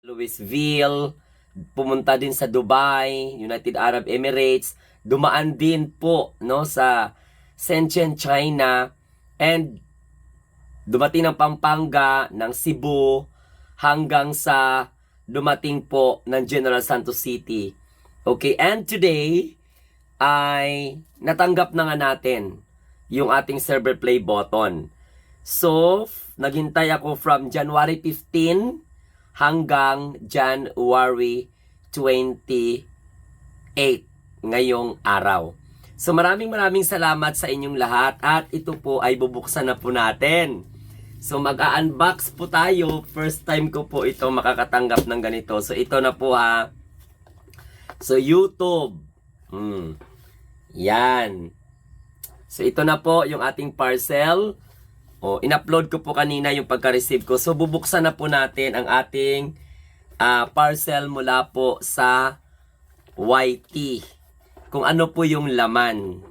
Louisville, pumunta din sa Dubai, United Arab Emirates, dumaan din po no sa Shenzhen, China, and dumating ng Pampanga, ng Cebu, hanggang sa dumating po ng General Santos City. Okay, and today ay natanggap na nga natin yung ating server play button. So, naghintay ako from January 15 hanggang January 28 ngayong araw. So maraming salamat sa inyong lahat at ito po ay bubuksan na po natin. So mag-unbox po tayo. First time ko po ito makakatanggap ng ganito. So ito na po ha. So YouTube. Yan. So ito na po yung ating parcel. In-upload ko po kanina yung pagka-receive ko. So, bubuksan na po natin ang ating parcel mula po sa YT. Kung ano po yung laman.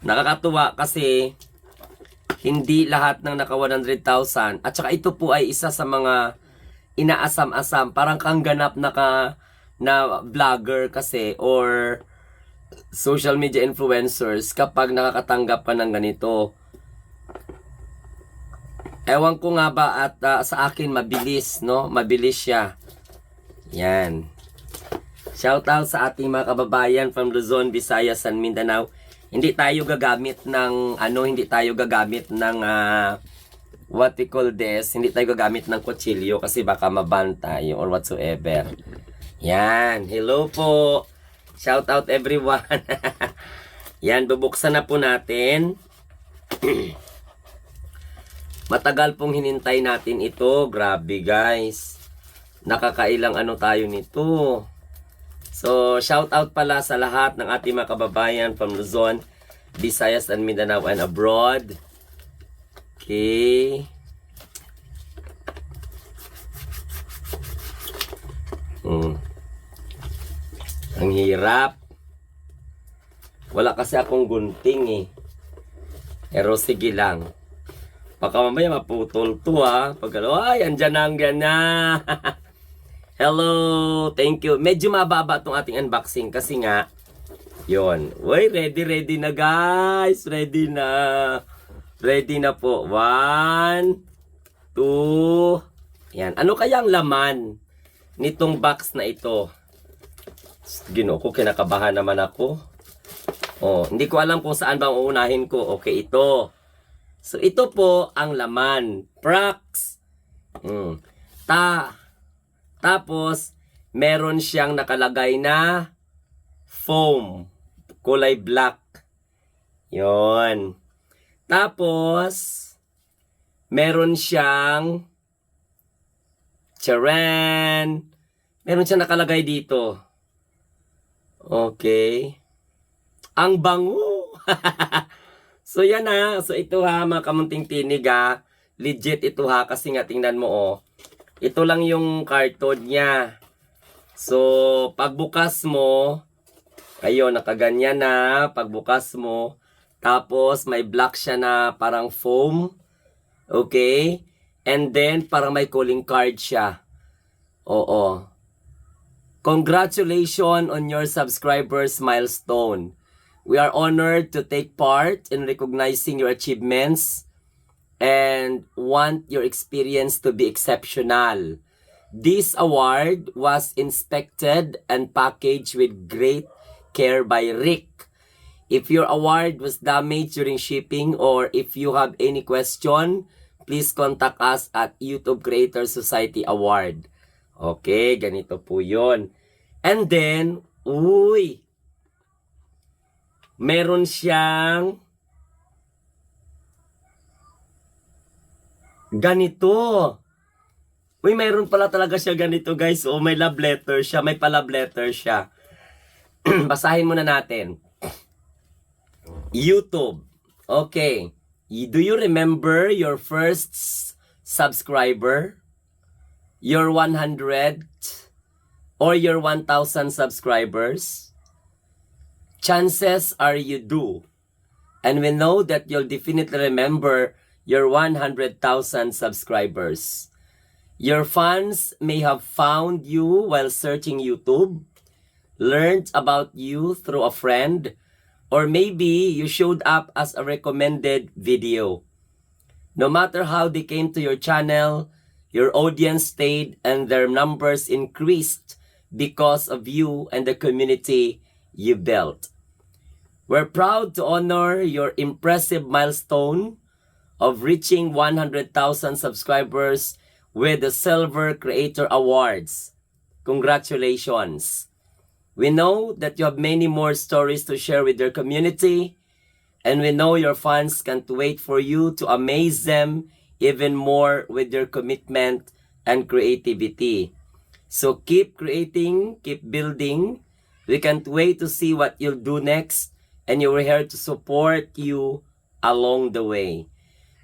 Nakakatuwa kasi hindi lahat ng naka 100,000. At saka ito po ay isa sa mga inaasam-asam. Parang kang ganap na vlogger kasi or social media influencers kapag nakakatanggap ka ng ganito. Ewan ko nga ba at sa akin mabilis, no? Mabilis siya. Yan. Shout out sa ating mga kababayan from Luzon, Visayas, and Mindanao. Hindi tayo gagamit ng what we call this, hindi tayo gagamit ng kutsilyo kasi baka maban tayo or whatsoever. Yan. Hello po. Shout out everyone. Yan, bubuksan na po natin. Matagal pong hinintay natin ito. Grabe guys. Nakakailang ano tayo nito. So, shout out pala sa lahat ng ating mga kababayan from Luzon, Visayas, and Mindanao, and abroad. Okay. Ang hirap. Wala kasi akong gunting eh. Pero sige lang. Baka mamaya maputol to ha. Pag ay, andyan na ang gana. Hello, thank you. Medyo mababa itong ating unboxing kasi nga, yun. Uy, ready na guys. Ready na po. 1, 2. Yan. Ano kaya ang laman nitong box na ito? Ginoo ko, kinakabahan naman ako. Hindi ko alam kung saan bang uunahin ko. Okay, ito. So, ito po ang laman. Prax. Tapos, meron siyang nakalagay na foam. Kulay black. Yon. Tapos, meron siyang charan. Meron siyang nakalagay dito. Okay. Ang bango. So yan ha. So ito ha mga kamunting tinig ha. Legit ito ha kasi nga tingnan mo Ito lang yung carton niya. So pagbukas mo, ayun nakaganyan na. Pagbukas mo, tapos may black siya na parang foam. Okay? And then parang may calling card siya. Oo. Congratulations on your subscribers milestone. We are honored to take part in recognizing your achievements and want your experience to be exceptional. This award was inspected and packaged with great care by Rick. If your award was damaged during shipping or if you have any question, please contact us at YouTube Creator Society Award. Okay, ganito po yun. And then, meron siyang ganito. Meron pala talaga siya ganito guys. May love letter siya. May pa-love letter siya. Basahin muna natin. YouTube. Okay. Do you remember your first subscriber? Your 100 or your 1,000 subscribers? Chances are you do. And we know that you'll definitely remember your 100,000 subscribers. Your fans may have found you while searching YouTube, learned about you through a friend, or maybe you showed up as a recommended video. No matter how they came to your channel, your audience stayed and their numbers increased because of you and the community you built. We're proud to honor your impressive milestone of reaching 100,000 subscribers with the Silver Creator Awards. Congratulations! We know that you have many more stories to share with your community, and we know your fans can't wait for you to amaze them even more with your commitment and creativity. So keep creating, keep building. We can't wait to see what you'll do next, and we're here to support you along the way.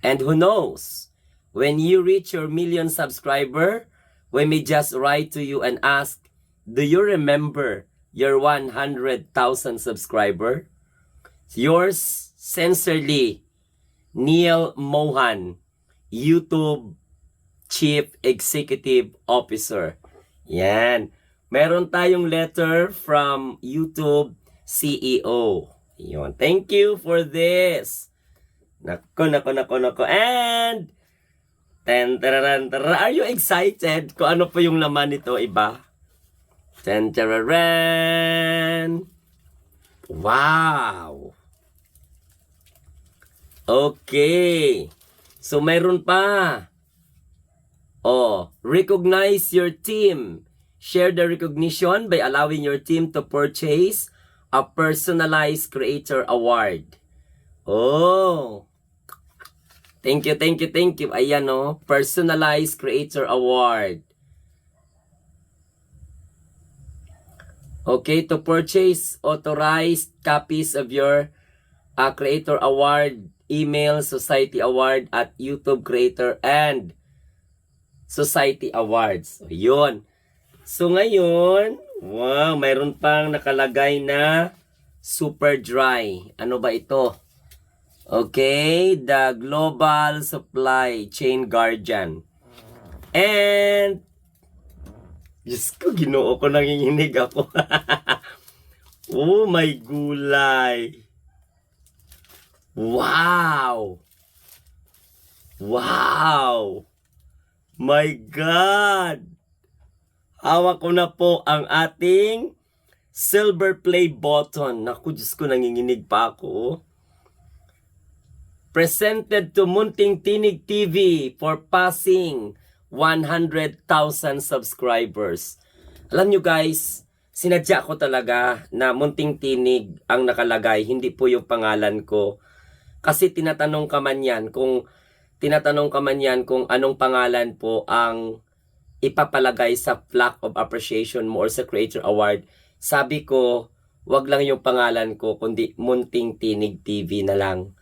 And who knows, when you reach your million subscriber, we may just write to you and ask, do you remember your 100,000 subscriber? Yours sincerely, Neil Mohan, YouTube Chief Executive Officer. Yan. Meron tayong letter from YouTube CEO. Yun. Thank you for this. Nako. And, are you excited kung ano po yung laman nito, iba? Wow! Okay. So, mayroon pa. Recognize your team. Share the recognition by allowing your team to purchase a personalized creator award. Thank you. Ayan personalized creator award. Okay, to purchase authorized copies of your creator award, email Society Award at YouTube Creator and Society Awards. Yun. So ngayon, wow, mayroon pang nakalagay na super dry. Ano ba ito? Okay, the Global Supply Chain Guardian. And, Diyos ko, Ginoo ko, nanginginig ako. Oh my gulay. Wow! My God! Hawak ko na po ang ating silver play button. Naku, Diyos ko, nanginginig pa ako. Presented to Munting Tinig TV for passing 100,000 subscribers. Alam nyo guys, sinadya ko talaga na Munting Tinig ang nakalagay, hindi po yung pangalan ko. Kasi tinatanong ka man yan kung anong pangalan po ang ipapalagay sa plaque of appreciation mo or sa Creator Award. Sabi ko, wag lang yung pangalan ko, kundi Munting Tinig TV na lang.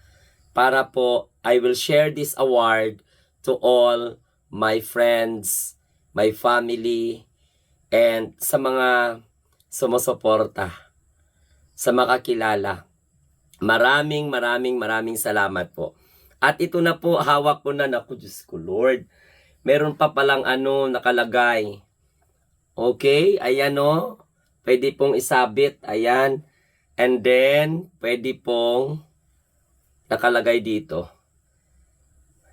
Para po, I will share this award to all my friends, my family, and sa mga sumusuporta, sa makakilala. Maraming salamat po. At ito na po, hawak ko na. Naku, Diyos ko, Lord. Meron pa palang nakalagay. Okay, ayan pwede pong isabit, ayan. And then, pwede pong nakalagay dito.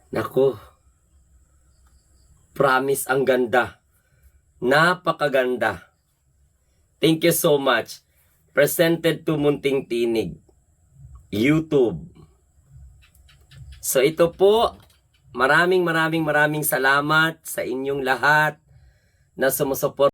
Naku, promise, ang ganda. Napakaganda. Thank you so much. Presented to Munting Tinig, YouTube. So ito po, maraming salamat sa inyong lahat na sumusuporta